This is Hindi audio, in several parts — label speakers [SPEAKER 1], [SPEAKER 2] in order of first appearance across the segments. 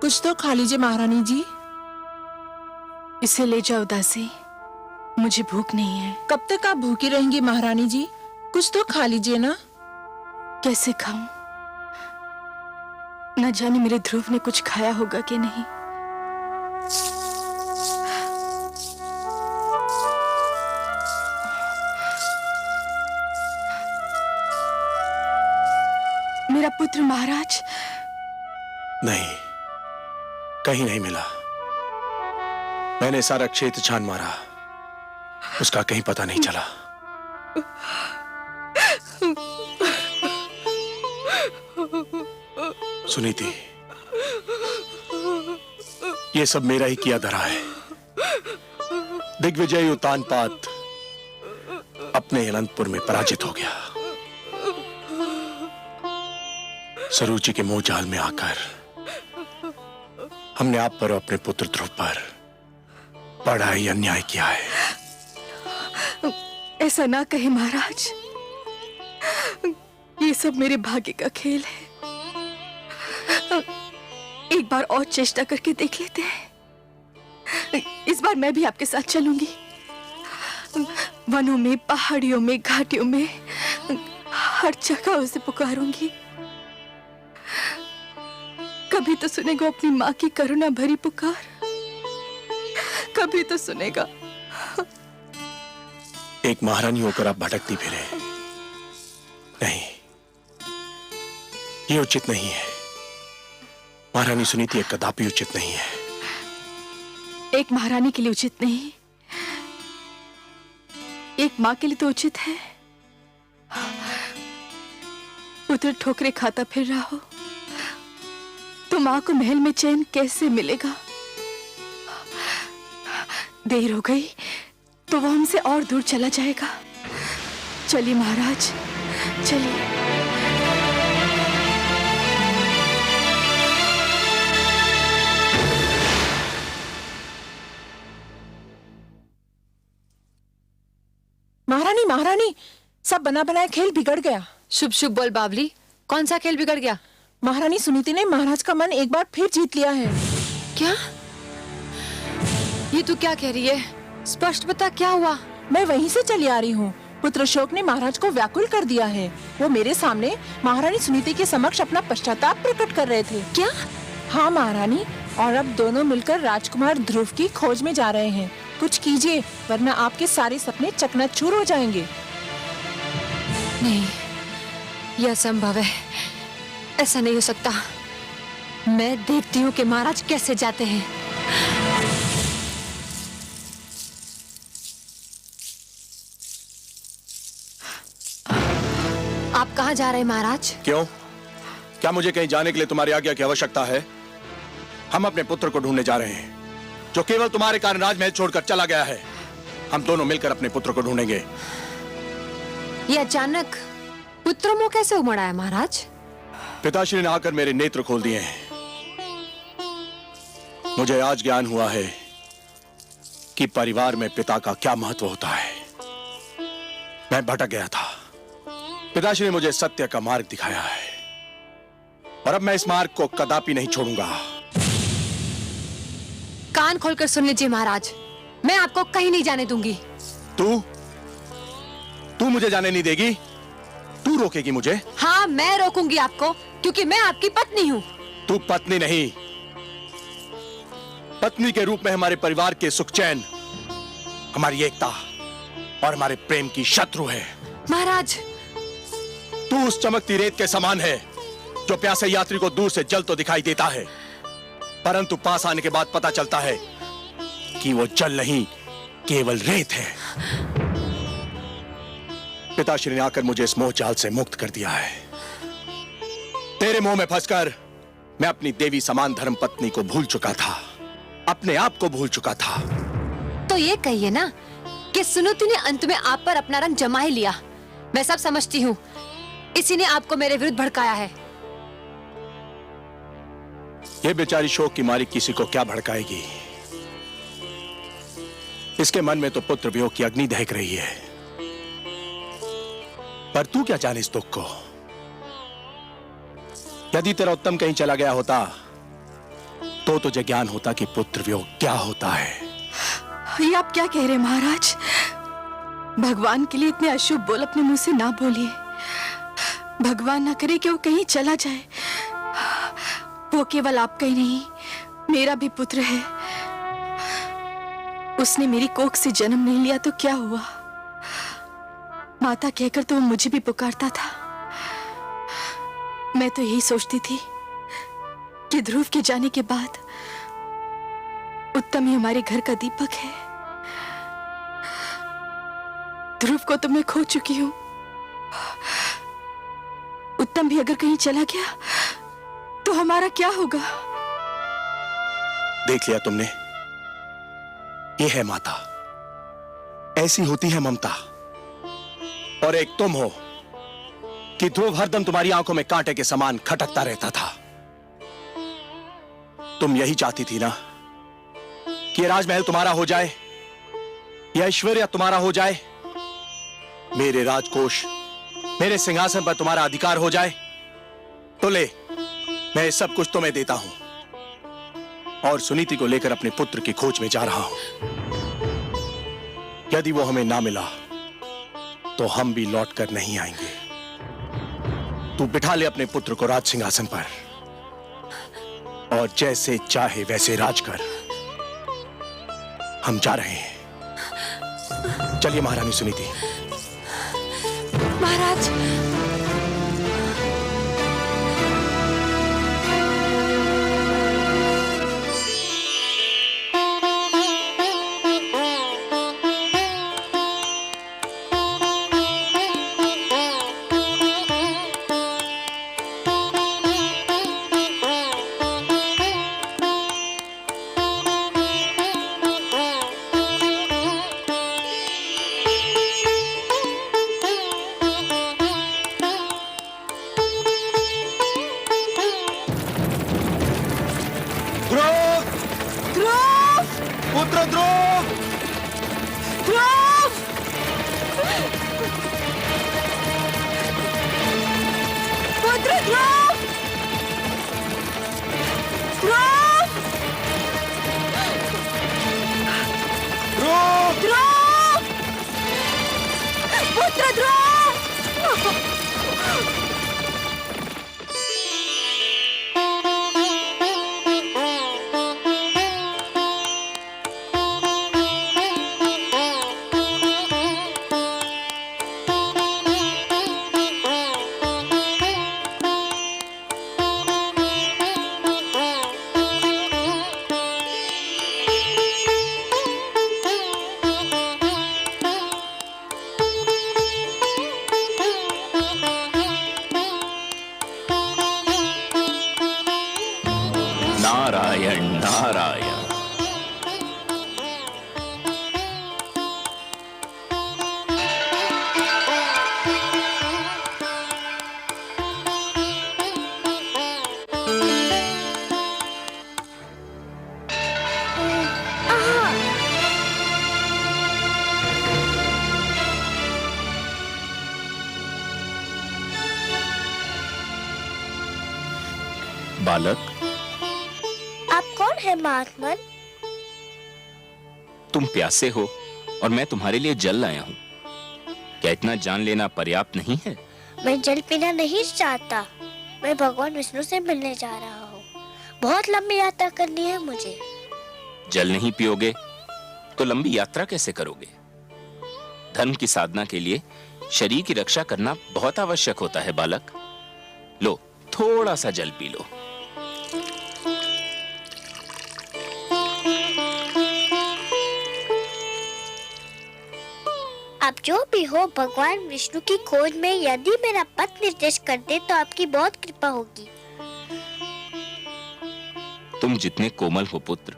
[SPEAKER 1] कुछ तो खा लीजिए महारानी जी।
[SPEAKER 2] इसे ले जाओ दासी, मुझे भूख नहीं है।
[SPEAKER 1] कब तक आप भूखी रहेंगी महारानी जी? कुछ तो खा लीजिए ना।
[SPEAKER 2] कैसे खाऊं? न जाने मेरे ध्रुव ने कुछ खाया होगा कि नहीं। मेरा पुत्र महाराज।
[SPEAKER 3] नहीं, कहीं नहीं मिला। मैंने सारा क्षेत्र छान मारा, उसका कहीं पता नहीं चला। सुनीति, ये सब मेरा ही किया धरा है। दिग्विजय उतानपाद अपने अनंतपुर में पराजित हो गया। सरुचि के मोह जाल में आकर हमने आप पर और अपने पुत्र ध्रुव पर बड़ा ही अन्याय किया है।
[SPEAKER 2] ऐसा ना कहे महाराज, ये सब मेरे भाग्य का खेल है। एक बार और चेष्टा करके देख लेते हैं। इस बार मैं भी आपके साथ चलूंगी। वनों में, पहाड़ियों में, घाटियों में, हर जगह उसे पुकारूंगी। कभी तो सुनेगा अपनी माँ की करुणा भरी पुकार, कभी तो सुनेगा।
[SPEAKER 3] एक महारानी होकर आप भटकती फिरे। नहीं, ये उचित नहीं है। महारानी सुनीति एक कदापि उचित नहीं है।
[SPEAKER 2] एक महारानी के लिए उचित नहीं, एक माँ के लिए तो उचित है। पुत्र ठोकरे खाता फिर रहा हो तो माँ को महल में चैन कैसे मिलेगा? देर हो गई तो वो हमसे और दूर चला जाएगा। चलिए महाराज, चलिए।
[SPEAKER 1] महारानी महारानी, सब बना बनाया खेल बिगड़ गया।
[SPEAKER 4] शुभ शुभ बोल बावली, कौन सा खेल बिगड़ गया?
[SPEAKER 1] महारानी सुनीति ने महाराज का मन एक बार फिर जीत लिया है।
[SPEAKER 4] क्या? ये तू क्या कह रही है? स्पष्ट बता, क्या हुआ?
[SPEAKER 1] मैं वहीं से चली आ रही हूँ। पुत्र अशोक ने महाराज को व्याकुल कर दिया है। वो मेरे सामने महारानी सुनीति के समक्ष अपना पश्चाताप प्रकट कर रहे थे।
[SPEAKER 4] क्या?
[SPEAKER 1] हाँ महारानी, और अब दोनों मिलकर राजकुमार ध्रुव की खोज में जा रहे हैं। कुछ कीजिए, वरना आपके सारे सपने चकनाचूर हो जाएंगे।
[SPEAKER 4] नहीं, यह असंभव है। ऐसा नहीं हो सकता। मैं देखती हूँ कि महाराज कैसे जाते हैं। आप कहाँ जा रहे हैं महाराज?
[SPEAKER 3] क्यों? क्या मुझे कहीं जाने के लिए तुम्हारी आज्ञा की आवश्यकता है? हम अपने पुत्र को ढूंढने जा रहे हैं, जो केवल तुम्हारे कारण राजमहल छोड़कर चला गया है। हम दोनों मिलकर अपने पुत्र को ढूंढेंगे।
[SPEAKER 4] ये अचानक पुत्र मोह कैसे उमड़ा है महाराज?
[SPEAKER 3] पिताश्री ने आकर मेरे नेत्र खोल दिए हैं। मुझे आज ज्ञान हुआ है कि परिवार में पिता का क्या महत्व होता है। मैं भटक गया था, पिताश्री ने मुझे सत्य का मार्ग दिखाया है, और अब मैं इस मार्ग को कदापि नहीं छोड़ूंगा।
[SPEAKER 4] कान खोलकर सुन लीजिए महाराज, मैं आपको कहीं नहीं जाने दूंगी।
[SPEAKER 3] तू मुझे जाने नहीं देगी? तू रोकेगी मुझे?
[SPEAKER 4] हाँ, मैं रोकूंगी आपको, क्योंकि मैं आपकी पत्नी हूँ।
[SPEAKER 3] तू पत्नी नहीं, पत्नी के रूप में हमारे परिवार के सुख चैन, हमारी एकता और हमारे प्रेम की शत्रु है।
[SPEAKER 4] महाराज,
[SPEAKER 3] तू उस चमकती रेत के समान है जो प्यासे यात्री को दूर से जल तो दिखाई देता है, परंतु पास आने के बाद पता चलता है कि वो जल नहीं, केवल रेत है। पिताश्री ने आकर मुझे इस मोह जाल से मुक्त कर दिया है। तेरे मोह में फंसकर मैं अपनी देवी समान धर्म पत्नी को भूल चुका था, अपने आप को भूल चुका था।
[SPEAKER 4] तो ये कहिए ना कि सुनीति ने अंत में आप पर अपना रंग जमा ही लिया। मैं सब समझती हूँ, इसी ने आपको मेरे विरुद्ध भड़काया है।
[SPEAKER 3] ये बेचारी शोक की मारी किसी को क्या भड़काएगी? इसके मन में तो पुत्र वियोग की अग्नि दहक रही है, पर तू क्या जाने इस दुख को? यदि तेरा उत्तम कहीं चला गया होता तो तुझे ज्ञान होता कि पुत्र वियोग क्या होता है।
[SPEAKER 2] ये आप क्या कह रहे हैं महाराज? भगवान के लिए इतने अशुभ बोल अपने मुंह से ना बोलिए। भगवान ना करे कि वो कहीं चला जाए। वो केवल आपका ही नहीं, मेरा भी पुत्र है। उसने मेरी कोख से जन्म नहीं लिया तो क्या हुआ? माता कहकर तो वो मुझे भी पुकारता था। मैं तो यही सोचती थी कि ध्रुव के जाने के बाद उत्तम ही हमारे घर का दीपक है। ध्रुव को तो मैं खो चुकी हूं। उत्तम भी अगर कहीं चला गया तो हमारा क्या होगा?
[SPEAKER 3] देख लिया तुमने, ये है माता, ऐसी होती है ममता। और एक तुम हो कि ध्रुव हरदम तुम्हारी आंखों में कांटे के समान खटकता रहता था। तुम यही चाहती थी ना कि राजमहल तुम्हारा हो जाए, यह ऐश्वर्य तुम्हारा हो जाए, मेरे राजकोष, मेरे सिंहासन पर तुम्हारा अधिकार हो जाए। तो ले, मैं सब कुछ तुम्हें देता हूं और सुनीति को लेकर अपने पुत्र की खोज में जा रहा हूं। यदि वो हमें ना मिला तो हम भी लौट कर नहीं आएंगे। तू बिठा ले अपने पुत्र को राज सिंहासन पर और जैसे चाहे वैसे राज कर। हम जा रहे हैं। चलिए महारानी सुनीति।
[SPEAKER 4] महाराज,
[SPEAKER 3] पुत्र ध्रुव!
[SPEAKER 2] ध्रुव! पुत्र ध्रुव! ध्रुव!
[SPEAKER 3] ध्रुव!
[SPEAKER 2] ध्रुव! पुत्र ध्रुव!
[SPEAKER 5] नारायण नारायण। बालक,
[SPEAKER 6] आप कौन है महात्मन?
[SPEAKER 5] तुम प्यासे हो और मैं तुम्हारे लिए जल लाया हूँ। क्या इतना जान लेना पर्याप्त नहीं है?
[SPEAKER 6] मैं जल पीना नहीं चाहता। मैं भगवान विष्णु से मिलने जा रहा हूँ। बहुत लंबी यात्रा करनी है मुझे।
[SPEAKER 5] जल नहीं पियोगे तो लंबी यात्रा कैसे करोगे? धर्म की साधना के लिए शरीर की रक्षा करना बहुत आवश्यक होता है बालक। लो, थोड़ा सा जल पी लो।
[SPEAKER 6] आप जो भी हो, भगवान विष्णु की खोज में यदि मेरा पथ निर्देश कर दे तो आपकी बहुत कृपा होगी।
[SPEAKER 5] तुम जितने कोमल हो पुत्र,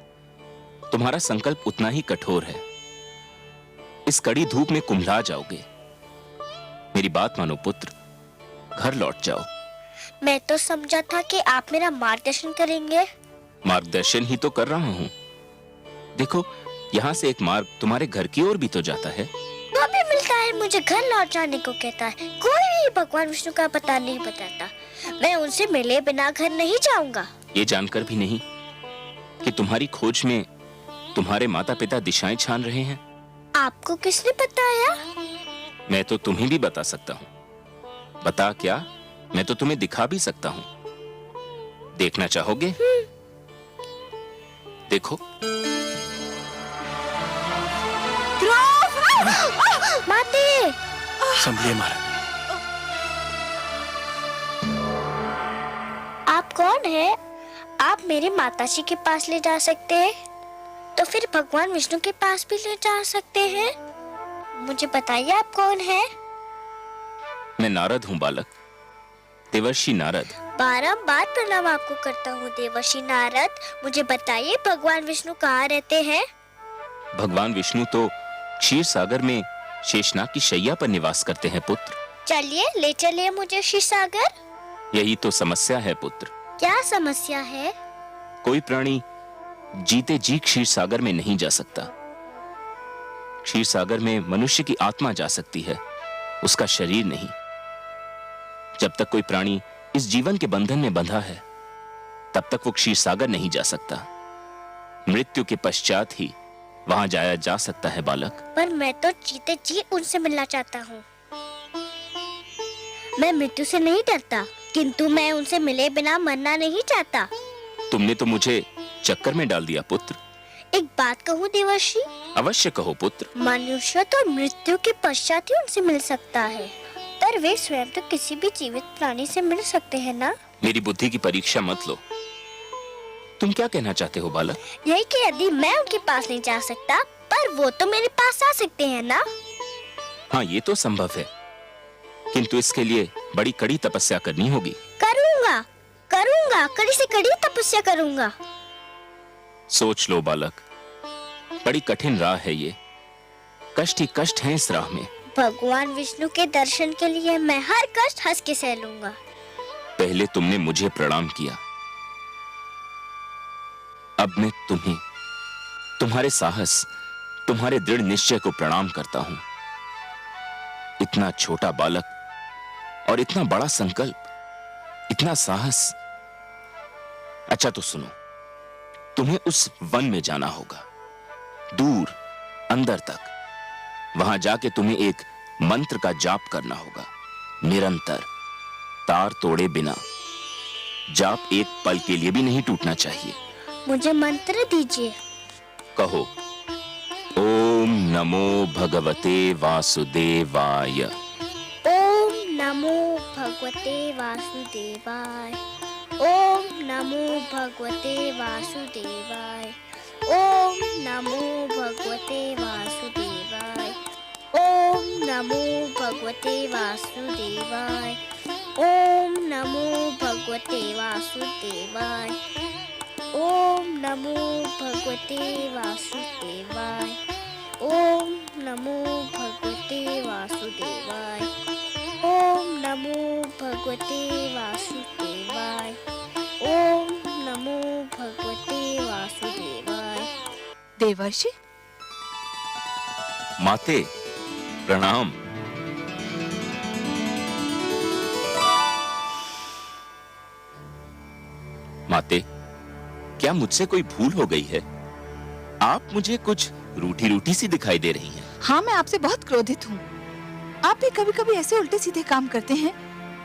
[SPEAKER 5] तुम्हारा संकल्प उतना ही कठोर है। इस कड़ी धूप में कुम्हला जाओगे। मेरी बात मानो पुत्र, घर लौट जाओ।
[SPEAKER 6] मैं तो समझा था कि आप मेरा मार्गदर्शन करेंगे।
[SPEAKER 5] मार्गदर्शन ही तो कर रहा हूँ। देखो, यहाँ से एक मार्ग तुम्हारे घर की ओर भी तो जाता है।
[SPEAKER 6] तो भी मिलता है, मुझे घर लौट जाने को कहता है। कोई भी भगवान विष्णु का पता नहीं बताता। मैं उनसे मिले बिना घर नहीं जाऊंगा।
[SPEAKER 5] ये जानकर भी नहीं कि तुम्हारी खोज में तुम्हारे माता पिता दिशाएं छान रहे हैं?
[SPEAKER 6] आपको किसने बताया?
[SPEAKER 5] मैं तो तुम्हें भी बता सकता हूं। बता क्या, मैं तो तुम्हें दिखा भी सकता हूं। देखना चाहोगे? देखो।
[SPEAKER 6] माते!
[SPEAKER 3] संभलिए महाराज।
[SPEAKER 6] आप कौन है? आप मेरे माताजी के पास ले जा सकते हैं, तो फिर भगवान विष्णु के पास भी ले जा सकते हैं। मुझे बताइए आप कौन है?
[SPEAKER 5] मैं नारद हूं बालक, देवर्षि नारद।
[SPEAKER 6] बारंबार प्रणाम आपको करता हूँ देवर्षि नारद। मुझे बताइए भगवान विष्णु कहाँ रहते हैं?
[SPEAKER 5] भगवान विष्णु तो क्षीर सागर में शेषनाग की शैया पर निवास करते हैं पुत्र।
[SPEAKER 6] चलिए ले चलिए मुझे क्षीर सागर।
[SPEAKER 5] यही तो समस्या है पुत्र।
[SPEAKER 6] क्या समस्या है?
[SPEAKER 5] कोई प्राणी जीते जी क्षीर सागर में नहीं जा सकता। क्षीर सागर में मनुष्य की आत्मा जा सकती है, उसका शरीर नहीं। जब तक कोई प्राणी इस जीवन के बंधन में बंधा है, तब तक वो क्षीर सागर नहीं जा सकता। मृत्यु के पश्चात ही वहां जाया जा सकता है बालक।
[SPEAKER 6] पर मैं तो जीते जी उनसे मिलना चाहता हूँ। मैं मृत्यु से नहीं डरता, किंतु मैं उनसे मिले बिना मरना नहीं चाहता।
[SPEAKER 5] तुमने तो मुझे चक्कर में डाल दिया पुत्र।
[SPEAKER 6] एक बात कहूँ देवर्षि?
[SPEAKER 5] अवश्य कहो पुत्र।
[SPEAKER 6] मनुष्य तो मृत्यु के पश्चात ही उनसे मिल सकता है, पर वे स्वयं तो किसी भी जीवित प्राणी से मिल सकते हैं ना?
[SPEAKER 5] मेरी बुद्धि की परीक्षा मत लो। तुम क्या कहना चाहते हो बालक?
[SPEAKER 6] यही कि यदि मैं उनके पास नहीं जा सकता, पर वो तो मेरे पास आ सकते हैं ना?
[SPEAKER 5] हाँ, ये तो संभव है, किंतु इसके लिए बड़ी कड़ी तपस्या करनी होगी।
[SPEAKER 6] करूँगा, करूँगा, कड़ी से कड़ी तपस्या करूँगा।
[SPEAKER 5] सोच लो बालक, बड़ी कठिन राह है ये। कष्ट ही कष्ट है इस राह में।
[SPEAKER 6] भगवान विष्णु के दर्शन के लिए मैं हर कष्ट हंस के सह लूंगा।
[SPEAKER 5] पहले तुमने मुझे प्रणाम किया, अब मैं तुम्हें, तुम्हारे साहस, तुम्हारे दृढ़ निश्चय को प्रणाम करता हूं। इतना छोटा बालक और इतना बड़ा संकल्प, इतना साहस। अच्छा तो सुनो, तुम्हें उस वन में जाना होगा, दूर अंदर तक। वहां जाके तुम्हें एक मंत्र का जाप करना होगा, निरंतर, तार तोड़े बिना। जाप एक पल के लिए भी नहीं टूटना चाहिए।
[SPEAKER 6] मुझे मंत्र दीजिए।
[SPEAKER 5] कहो, ओम नमो भगवते वासुदेवाय।
[SPEAKER 6] ओम नमो भगवते वासुदेवाय। ओम नमो भगवते वासुदेवाय। ओम नमो भगवते वासुदेवाय। ओम नमो भगवते वासुदेवाय। ओम नमो भगवते वासुदेवाय। ओम नमो भगवते वासुदेवाय। ओम नमो भगवते वासुदेवाय। ओम नमो भगवते वासुदेवाय। ओम नमो भगवते वासुदेवाय।
[SPEAKER 2] देवर्षि,
[SPEAKER 5] माते प्रणाम। माते, क्या मुझसे कोई भूल हो गई है? आप मुझे कुछ रूठी रूठी सी दिखाई दे रही हैं।
[SPEAKER 2] हाँ, मैं आपसे बहुत क्रोधित हूँ। आप भी कभी कभी ऐसे उल्टे सीधे काम करते हैं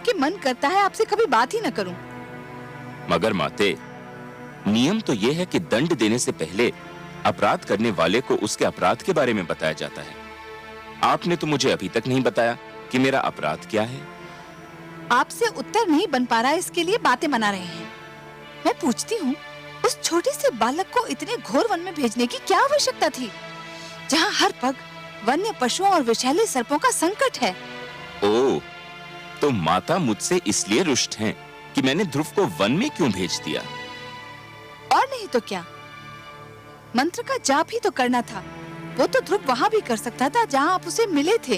[SPEAKER 2] कि मन करता है आपसे कभी बात ही न करूं।
[SPEAKER 5] मगर माते, नियम तो यह है कि दंड देने से पहले अपराध करने वाले को उसके अपराध के बारे में बताया जाता है। आपने तो मुझे अभी तक नहीं बताया कि मेरा अपराध क्या है।
[SPEAKER 2] आपसे उत्तर नहीं बन पा रहा, इसके लिए बातें बना रहे हैं। मैं पूछती हूँ, उस छोटे से बालक को इतने घोर वन में भेजने की क्या आवश्यकता थी, जहाँ हर पग वन्य पशुओं और विषैले सर्पों का संकट है?
[SPEAKER 5] ओह, तो माता मुझसे इसलिए रुष्ट हैं कि मैंने ध्रुव को वन में क्यों भेज दिया?
[SPEAKER 2] और नहीं तो क्या, मंत्र का जाप ही तो करना था। वो तो ध्रुव वहाँ भी कर सकता था जहाँ आप उसे मिले थे।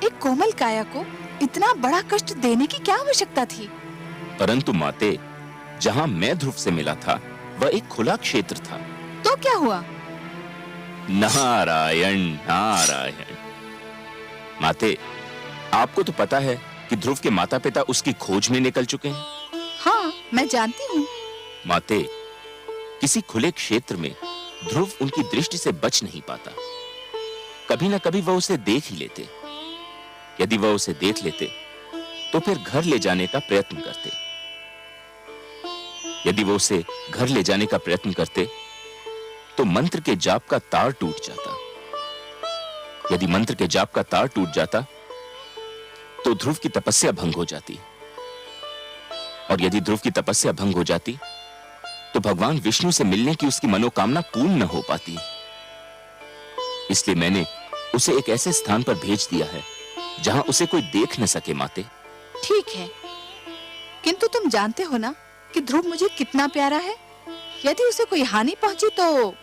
[SPEAKER 2] एक कोमल काया को इतना बड़ा कष्ट देने की क्या आवश्यकता थी?
[SPEAKER 5] परंतु माते, जहाँ मैं ध्रुव से मिला था वह एक खुला क्षेत्र था।
[SPEAKER 2] तो क्या हुआ?
[SPEAKER 5] नारायण नारायण। माते, आपको तो पता है कि ध्रुव के माता पिता उसकी खोज में निकल चुके हैं।
[SPEAKER 2] हाँ, मैं जानती हूँ।
[SPEAKER 5] माते, किसी खुले क्षेत्र में ध्रुव उनकी दृष्टि से बच नहीं पाता। कभी ना कभी वह उसे देख ही लेते। यदि वह उसे देख लेते तो फिर घर ले जाने का प्रयत्न करते। यदि वो उसे घर ले जाने का प्रयत्न करते तो मंत्र के जाप का तार टूट जाता। यदि मंत्र के जाप का तार टूट जाता तो ध्रुव की तपस्या भंग हो जाती, और यदि ध्रुव की तपस्या भंग हो जाती तो भगवान विष्णु से मिलने की उसकी मनोकामना पूर्ण न हो पाती। इसलिए मैंने उसे एक ऐसे स्थान पर भेज दिया है जहां उसे कोई देख न सके। माते,
[SPEAKER 2] ठीक है, किंतु तुम जानते हो ना कि ध्रुव मुझे कितना प्यारा है। यदि उसे कोई हानि पहुंची तो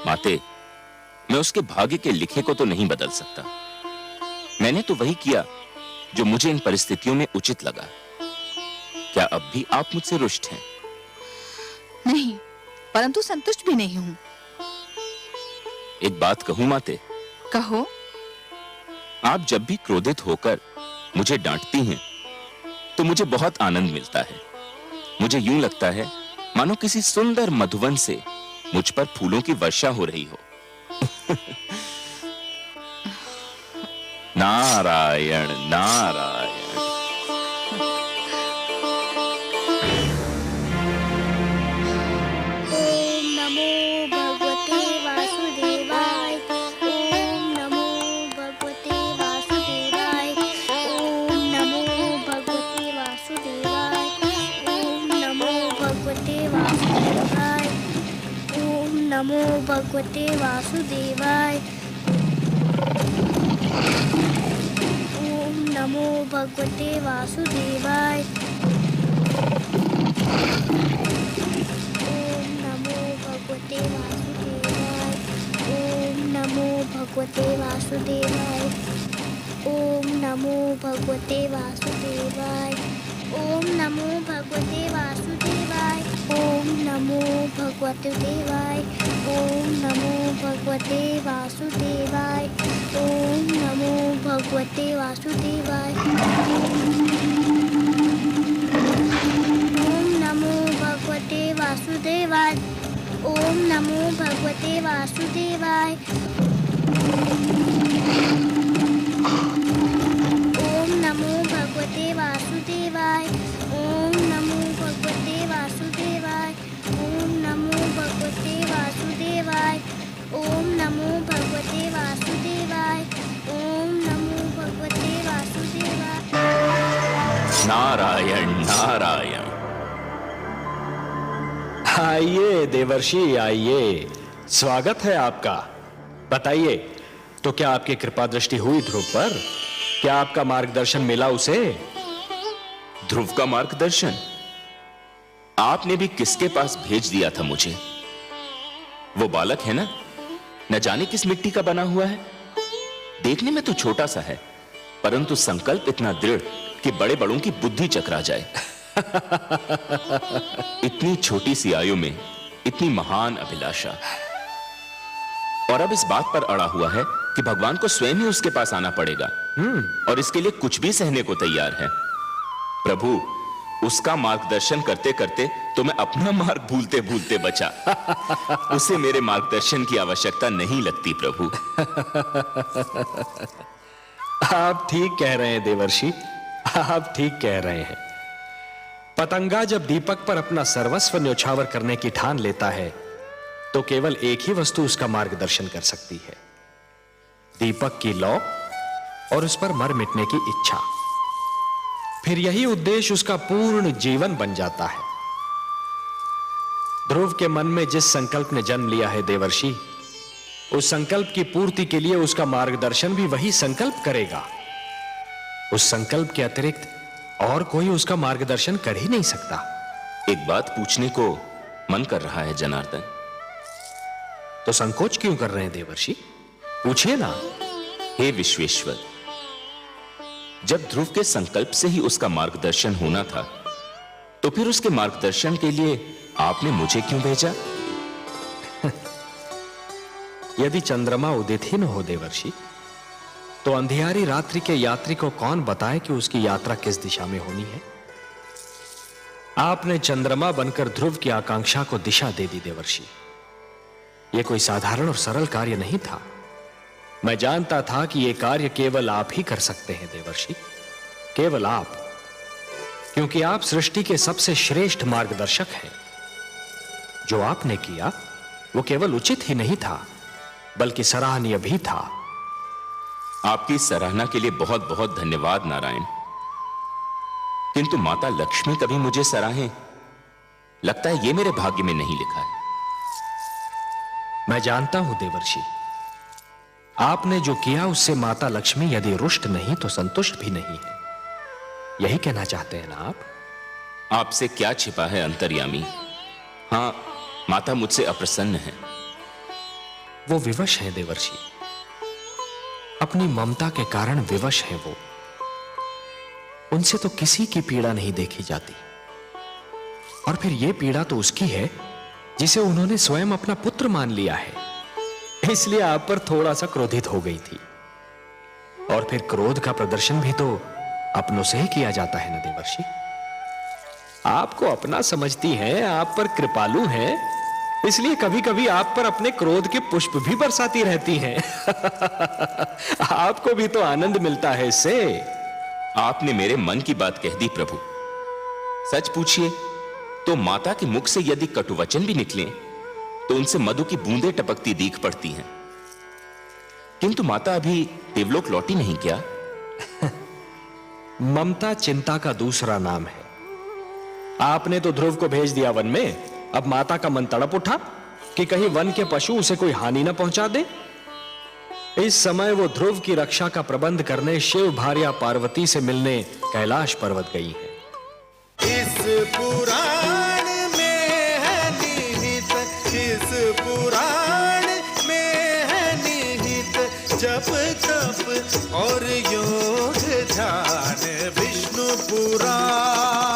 [SPEAKER 5] माते, मैं उसके भाग्य के लिखे को तो नहीं बदल सकता। मैंने तो वही किया जो मुझे इन परिस्थितियों में उचित लगा। क्या अब भी आप मुझसे रुष्ट हैं?
[SPEAKER 2] नहीं, परंतु संतुष्ट भी नहीं हूँ।
[SPEAKER 5] एक बात कहूं माते?
[SPEAKER 2] कहो।
[SPEAKER 5] आप जब भी क्रोधित होकर मुझे डांटती हैं तो मुझे बहुत आनंद मिलता है। मुझे यूं लगता है मानो किसी सुंदर मधुवन से मुझ पर फूलों की वर्षा हो रही हो। नारायण नारायण।
[SPEAKER 6] ओम नमो भगवते वासुदेवाय। ओम नमो भगवते वासुदेवाय। ओम नमो भगवते वासुदेवाय। ओम नमो भगवते वासुदेवाय। ओम नमो भगवते वासुदेवाय। ओम नमो भगवते वासुदेवाय। ओम नमो भगवते वासुदेवाय। ओम नमो भगवते वासुदेवाय। ओम नमो भगवते वासुदेवाय। ओम नमो भगवते वासुदेवाय। ओम नमो भगवते देवाय। ओम नमो भगवते वासुदेवाय। ओम नमो भगवते वासुदेवाय। ओम नमो भगवते वासुदेवाय। ओम नमो भगवते वासुदेवाय। ओम नमो भगवते वासुदेवाय। ओम नमो भगवते वासुदेवाय। ओम नमो भगवते वासुदेवाय। ओम नमो भगवते वासुदेवाय। ओम नमो भगवते वासुदेवाय।
[SPEAKER 5] नारायण नारायण।
[SPEAKER 7] आइए देवर्षि, आइए, स्वागत है आपका। बताइए, तो क्या आपकी कृपा दृष्टि हुई ध्रुव पर? क्या आपका मार्गदर्शन मिला उसे?
[SPEAKER 5] ध्रुव का मार्गदर्शन आपने भी किसके पास भेज दिया था मुझे? वो बालक है ना, न जाने किस मिट्टी का बना हुआ है। देखने में तो छोटा सा है, परंतु संकल्प इतना दृढ़ कि बड़े बड़ों की बुद्धि चकरा जाए। इतनी छोटी सी आयु में इतनी महान अभिलाषा, और अब इस बात पर अड़ा हुआ है कि भगवान को स्वयं ही उसके पास आना पड़ेगा, और इसके लिए कुछ भी सहने को तैयार है। प्रभु, उसका मार्गदर्शन करते करते तो मैं अपना मार्ग भूलते भूलते बचा। उसे मेरे मार्गदर्शन की आवश्यकता नहीं लगती प्रभु।
[SPEAKER 7] आप ठीक कह रहे हैं देवर्षि, आप ठीक कह रहे हैं। पतंगा जब दीपक पर अपना सर्वस्व न्योछावर करने की ठान लेता है तो केवल एक ही वस्तु उसका मार्गदर्शन कर सकती है, दीपक की लौ और उस पर मर मिटने की इच्छा। फिर यही उद्देश्य उसका पूर्ण जीवन बन जाता है। ध्रुव के मन में जिस संकल्प ने जन्म लिया है देवर्षि, उस संकल्प की पूर्ति के लिए उसका मार्गदर्शन भी वही संकल्प करेगा। उस संकल्प के अतिरिक्त और कोई उसका मार्गदर्शन कर ही नहीं सकता।
[SPEAKER 5] एक बात पूछने को मन कर रहा है जनार्दन।
[SPEAKER 7] तो संकोच क्यों कर रहे हैं देवर्षि? पूछिए ना।
[SPEAKER 5] हे विश्वेश्वर, जब ध्रुव के संकल्प से ही उसका मार्गदर्शन होना था, तो फिर उसके मार्गदर्शन के लिए आपने मुझे क्यों भेजा?
[SPEAKER 7] यदि चंद्रमा उदित ही न हो देवर्षि, तो अंधियारी रात्रि के यात्री को कौन बताए कि उसकी यात्रा किस दिशा में होनी है? आपने चंद्रमा बनकर ध्रुव की आकांक्षा को दिशा दे दी देवर्षि। यह कोई साधारण और सरल कार्य नहीं था। मैं जानता था कि यह कार्य केवल आप ही कर सकते हैं देवर्षि, केवल आप, क्योंकि आप सृष्टि के सबसे श्रेष्ठ मार्गदर्शक हैं। जो आपने किया वो केवल उचित ही नहीं था बल्कि सराहनीय भी था।
[SPEAKER 5] आपकी सराहना के लिए बहुत बहुत धन्यवाद नारायण, किंतु माता लक्ष्मी कभी मुझे सराहें, लगता है ये मेरे भाग्य में नहीं लिखा है।
[SPEAKER 7] मैं जानता हूं देवर्षि, आपने जो किया उससे माता लक्ष्मी यदि रुष्ट नहीं तो संतुष्ट भी नहीं है। यही कहना चाहते हैं ना आप?
[SPEAKER 5] आपसे क्या छिपा है अंतर्यामी। हां, माता मुझसे अप्रसन्न है।
[SPEAKER 7] वो विवश हैं देवर्षि, अपनी ममता के कारण विवश हैं वो। उनसे तो किसी की पीड़ा नहीं देखी जाती, और फिर ये पीड़ा तो उसकी है जिसे उन्होंने स्वयं अपना पुत्र मान लिया है। इसलिए आप पर थोड़ा सा क्रोधित हो गई थी। और फिर क्रोध का प्रदर्शन भी तो अपनों से ही किया जाता है ना देवर्षि। आपको अपना समझती हैं, आप पर कृपालु हैं, इसलिए कभी कभी आप पर अपने क्रोध के पुष्प भी बरसाती रहती हैं। आपको भी तो आनंद मिलता है इससे।
[SPEAKER 5] आपने मेरे मन की बात कह दी प्रभु। सच पूछिए तो माता के मुख से यदि कटुवचन भी निकले तो उनसे मधु की बूंदें टपकती दीख पड़ती हैं। किंतु माता अभी देवलोक लौटी नहीं क्या?
[SPEAKER 7] ममता चिंता का दूसरा नाम है। आपने तो ध्रुव को भेज दिया वन में, अब माता का मन तड़प उठा कि कहीं वन के पशु उसे कोई हानि न पहुंचा दे। इस समय वो ध्रुव की रक्षा का प्रबंध करने शिव भार्या पार्वती से मिलने कैलाश पर्वत गई है।
[SPEAKER 8] इस पुराण में है निहित, इस पुराण में है निहित जप तप और योग ध्यान। विष्णु पुराण